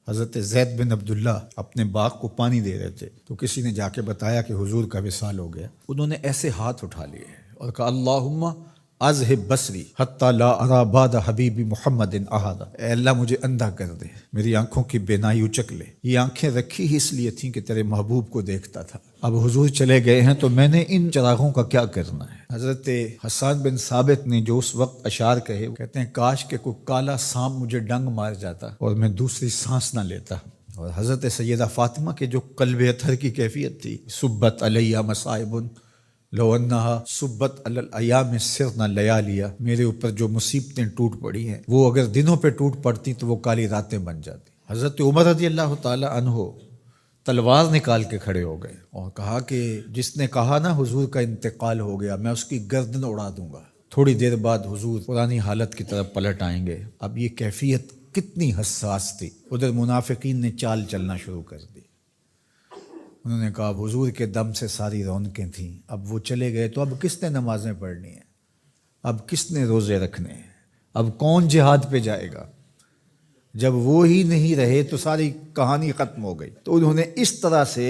حضرت زید بن عبداللہ اپنے باغ کو پانی دے رہے تھے تو کسی نے جا کے بتایا کہ حضور کا وصال ہو گیا۔ انہوں نے ایسے ہاتھ اٹھا لیے اور کہا اللہم اذہب بصری حتی لا ارا بعد حبیبی محمد احدا، اے اللہ مجھے اندھا کر دے، میری آنکھوں کی بینائی اچک لے۔ یہ آنکھیں رکھی ہی اس لیے تھیں کہ تیرے محبوب کو دیکھتا تھا، اب حضور چلے گئے ہیں تو میں نے ان چراغوں کا کیا کرنا ہے۔ حضرت حسان بن ثابت نے جو اس وقت اشعار کہے، کہتے ہیں کاش کہ کوئی کالا سانپ مجھے ڈنگ مار جاتا اور میں دوسری سانس نہ لیتا۔ اور حضرت سیدہ فاطمہ کے جو قلب اطہر کی کیفیت تھی، سبت علیہ مصائب لو انہا سبت علی الایام سرنا لیالیا، میرے اوپر جو مصیبتیں ٹوٹ پڑی ہیں وہ اگر دنوں پہ ٹوٹ پڑتی تو وہ کالی راتیں بن جاتی۔ حضرت عمر رضی اللہ تعالی عنہ تلوار نکال کے کھڑے ہو گئے اور کہا کہ جس نے کہا نا حضور کا انتقال ہو گیا میں اس کی گردن اڑا دوں گا۔ تھوڑی دیر بعد حضور پرانی حالت کی طرف پلٹ آئیں گے۔ اب یہ کیفیت کتنی حساس تھی، ادھر منافقین نے چال چلنا شروع کر دی۔ انہوں نے کہا حضور کے دم سے ساری رونقیں تھیں، اب وہ چلے گئے تو اب کس نے نمازیں پڑھنی ہیں، اب کس نے روزے رکھنے ہیں، اب کون جہاد پہ جائے گا؟ جب وہ ہی نہیں رہے تو ساری کہانی ختم ہو گئی۔ تو انہوں نے اس طرح سے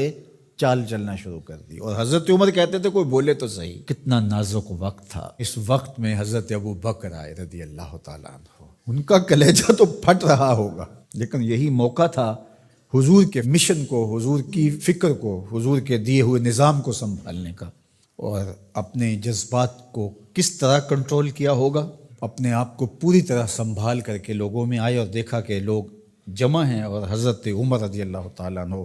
چال چلنا شروع کر دی اور حضرت عمر کہتے تھے کوئی بولے تو صحیح۔ کتنا نازک وقت تھا۔ اس وقت میں حضرت ابو بکر آئے رضی اللہ تعالیٰ عنہ، ان کا کلیجہ تو پھٹ رہا ہوگا، لیکن یہی موقع تھا حضور کے مشن کو، حضور کی فکر کو، حضور کے دیے ہوئے نظام کو سنبھالنے کا، اور اپنے جذبات کو کس طرح کنٹرول کیا ہوگا۔ اپنے آپ کو پوری طرح سنبھال کر کے لوگوں میں آئے اور دیکھا کہ لوگ جمع ہیں اور حضرت عمر رضی اللہ تعالیٰ عنہ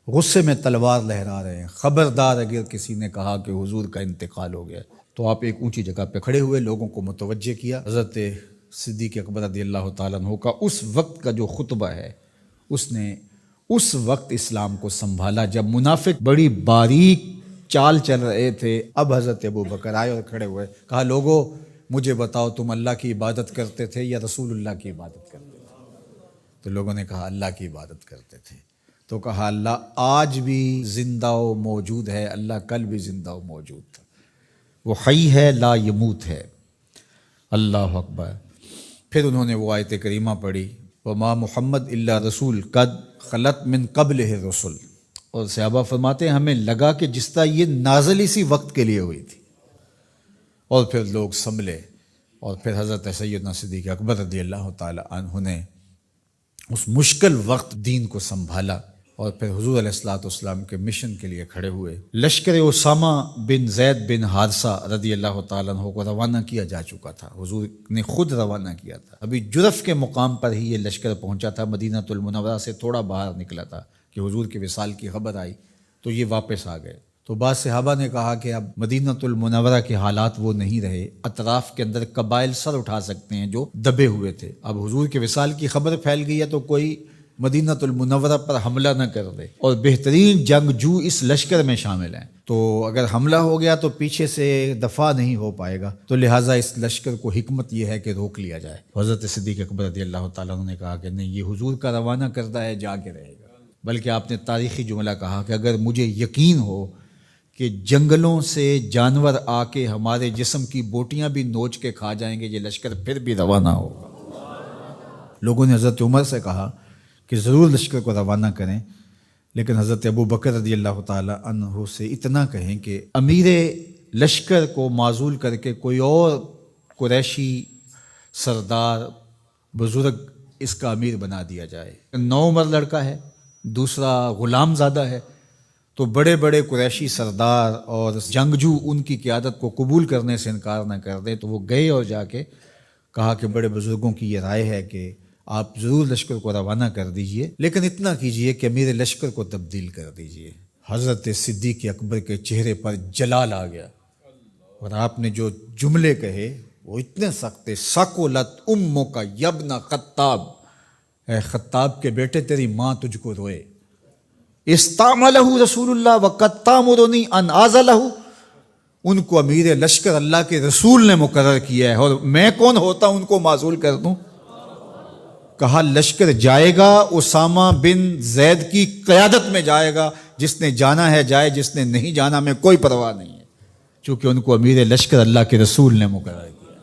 غصے میں تلوار لہرا رہے ہیں۔ خبردار اگر کسی نے کہا کہ حضور کا انتقال ہو گیا تو آپ ایک اونچی جگہ پہ کھڑے ہوئے، لوگوں کو متوجہ کیا۔ حضرت صدیق اکبر رضی اللہ تعالیٰ عنہ کا اس وقت کا جو خطبہ ہے، اس نے اس وقت اسلام کو سنبھالا جب منافق بڑی باریک چال چل رہے تھے۔ اب حضرت ابو بکر آئے اور کھڑے ہوئے، کہا لوگو مجھے بتاؤ تم اللہ کی عبادت کرتے تھے یا رسول اللہ کی عبادت کرتے تھے؟ تو لوگوں نے کہا اللہ کی عبادت کرتے تھے۔ تو کہا اللہ آج بھی زندہ و موجود ہے، اللہ کل بھی زندہ و موجود تھا، وہ حی ہے لا یموت ہے۔ اللہ اکبر۔ پھر انہوں نے وہ آیت کریمہ پڑھی وما محمد الا رسول قد خلت من قبلہ الرسل، اور صحابہ فرماتے ہیں ہمیں لگا کہ جس طرح یہ نازل اسی وقت کے لیے ہوئی تھی۔ اور پھر لوگ سنبھلے اور پھر حضرت سیدنا صدیق اکبر رضی اللہ تعالی عنہ نے اس مشکل وقت دین کو سنبھالا اور پھر حضور علیہ الصلوۃ والسلام کے مشن کے لیے کھڑے ہوئے۔ لشکر اسامہ بن زید بن حارثہ رضی اللہ تعالیٰ عنہ کو روانہ کیا جا چکا تھا، حضور نے خود روانہ کیا تھا۔ ابھی جرف کے مقام پر ہی یہ لشکر پہنچا تھا، مدینہ المنورہ سے تھوڑا باہر نکلا تھا کہ حضور کے وصال کی خبر آئی تو یہ واپس آ گئے۔ تو بعض صحابہ نے کہا کہ اب مدینہ المنورہ کے حالات وہ نہیں رہے، اطراف کے اندر قبائل سر اٹھا سکتے ہیں جو دبے ہوئے تھے، اب حضور کے وصال کی خبر پھیل گئی ہے تو کوئی مدینہ المنورہ پر حملہ نہ کر دے، اور بہترین جنگجو اس لشکر میں شامل ہیں، تو اگر حملہ ہو گیا تو پیچھے سے دفاع نہیں ہو پائے گا، تو لہٰذا اس لشکر کو حکمت یہ ہے کہ روک لیا جائے۔ حضرت صدیق اکبر رضی اللہ تعالیٰ عنہ نے کہا کہ نہیں، یہ حضور کا روانہ کردہ ہے، جا کے رہے گا۔ بلکہ آپ نے تاریخی جملہ کہا کہ اگر مجھے یقین ہو کہ جنگلوں سے جانور آ کے ہمارے جسم کی بوٹیاں بھی نوچ کے کھا جائیں گے، یہ لشکر پھر بھی روانہ ہوگا۔ لوگوں نے حضرت عمر سے کہا کہ ضرور لشکر کو روانہ کریں، لیکن حضرت ابو بکر رضی اللہ تعالی عنہ سے اتنا کہیں کہ امیر لشکر کو معزول کر کے کوئی اور قریشی سردار بزرگ اس کا امیر بنا دیا جائے۔ 9 عمر لڑکا ہے، دوسرا غلام زادہ ہے، تو بڑے بڑے قریشی سردار اور جنگجو ان کی قیادت کو قبول کرنے سے انکار نہ کر دیں، تو وہ گئے اور جا کے کہا کہ بڑے بزرگوں کی یہ رائے ہے کہ آپ ضرور لشکر کو روانہ کر دیجئے، لیکن اتنا کیجئے کہ امیر لشکر کو تبدیل کر دیجئے۔ حضرت صدیق اکبر کے چہرے پر جلال آ گیا اور آپ نے جو جملے کہے وہ اتنے سخت تھے، ثقلت امک یا ابن خطاب، اے خطاب کے بیٹے تیری ماں تجھ کو روئے۔ استعملہ رسول اللہ وقد تامرنی ان اعزلہ، ان کو امیر لشکر اللہ کے رسول نے مقرر کیا ہے اور میں کون ہوتا ان کو معزول کر دوں؟ کہا لشکر جائے گا، اسامہ بن زید کی قیادت میں جائے گا، جس نے جانا ہے جائے، جس نے نہیں جانا میں کوئی پرواہ نہیں ہے، چونکہ ان کو امیر لشکر اللہ کے رسول نے مقرر کیا۔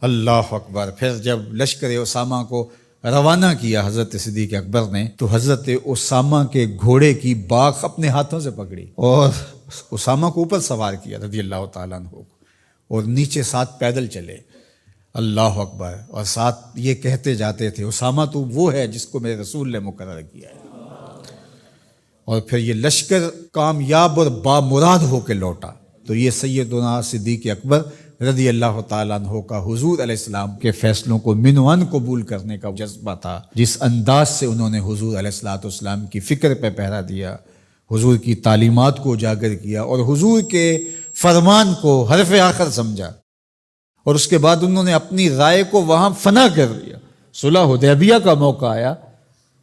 اللہ اکبر۔ پھر جب لشکر اسامہ کو روانہ کیا حضرت صدیق اکبر نے تو حضرت اسامہ کے گھوڑے کی باک اپنے ہاتھوں سے پکڑی اور اسامہ کو اوپر سوار کیا رضی اللہ تعالیٰ عنہ کو، اور نیچے ساتھ پیدل چلے، اللہ اکبر، اور ساتھ یہ کہتے جاتے تھے اسامہ تو وہ ہے جس کو میرے رسول نے مقرر کیا ہے۔ اور پھر یہ لشکر کامیاب اور بامراد ہو کے لوٹا۔ تو یہ سیدنا صدیق اکبر رضی اللہ تعالیٰ عنہ کا حضور علیہ السلام کے فیصلوں کو من و عن قبول کرنے کا جذبہ تھا، جس انداز سے انہوں نے حضور علیہ السلام کی فکر پہ پہرا دیا، حضور کی تعلیمات کو اجاگر کیا اور حضور کے فرمان کو حرف آخر سمجھا، اور اس کے بعد انہوں نے اپنی رائے کو وہاں فنا کر دیا۔ صلح حدیبیہ کا موقع آیا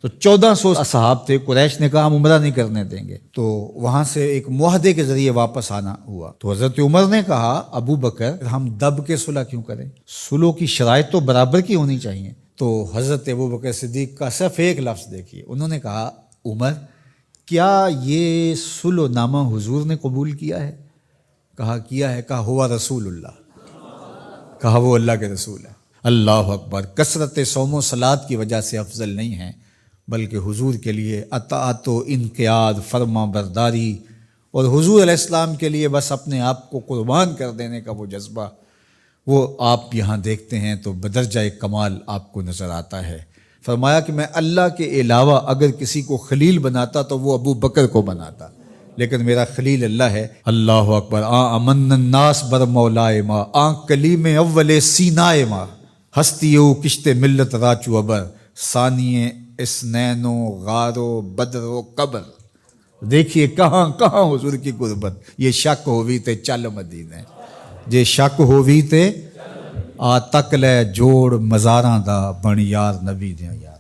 تو 1400 اصحاب تھے، قریش نے کہا ہم عمرہ نہیں کرنے دیں گے، تو وہاں سے ایک معاہدے کے ذریعے واپس آنا ہوا۔ تو حضرت عمر نے کہا ابو بکر ہم دب کے صلح کیوں کریں، صلح کی شرائط تو برابر کی ہونی چاہیے۔ تو حضرت ابو بکر صدیق کا صرف ایک لفظ دیکھیے، انہوں نے کہا عمر کیا یہ صلح نامہ حضور نے قبول کیا ہے؟ کہا کیا ہے۔ کہا ہوا رسول اللہ، کہا وہ اللہ کے رسول ہے۔ اللہ اکبر، کثرت صوم و صلات کی وجہ سے افضل نہیں ہے، بلکہ حضور کے لیے اطاعت و انقیاد، فرما برداری، اور حضور علیہ السلام کے لیے بس اپنے آپ کو قربان کر دینے کا وہ جذبہ، وہ آپ یہاں دیکھتے ہیں تو بدرجہ کمال آپ کو نظر آتا ہے۔ فرمایا کہ میں اللہ کے علاوہ اگر کسی کو خلیل بناتا تو وہ ابو بکر کو بناتا، لیکن میرا خلیل اللہ ہے۔ اللہ اکبر، امن الناس بر مولائے ما، کلیم اول سینائے ما، ہستیو کشت ملت راچو ابر، ثانیے اسنین و غار و بدر و قبر۔ دیکھیے کہاں کہاں حضور کی قربت۔ یہ شک ہووی تے چل مدینے، یہ شک ہووی تے آ تک لے جوڑ مزاراں دا بن یار نبی دیاں یار۔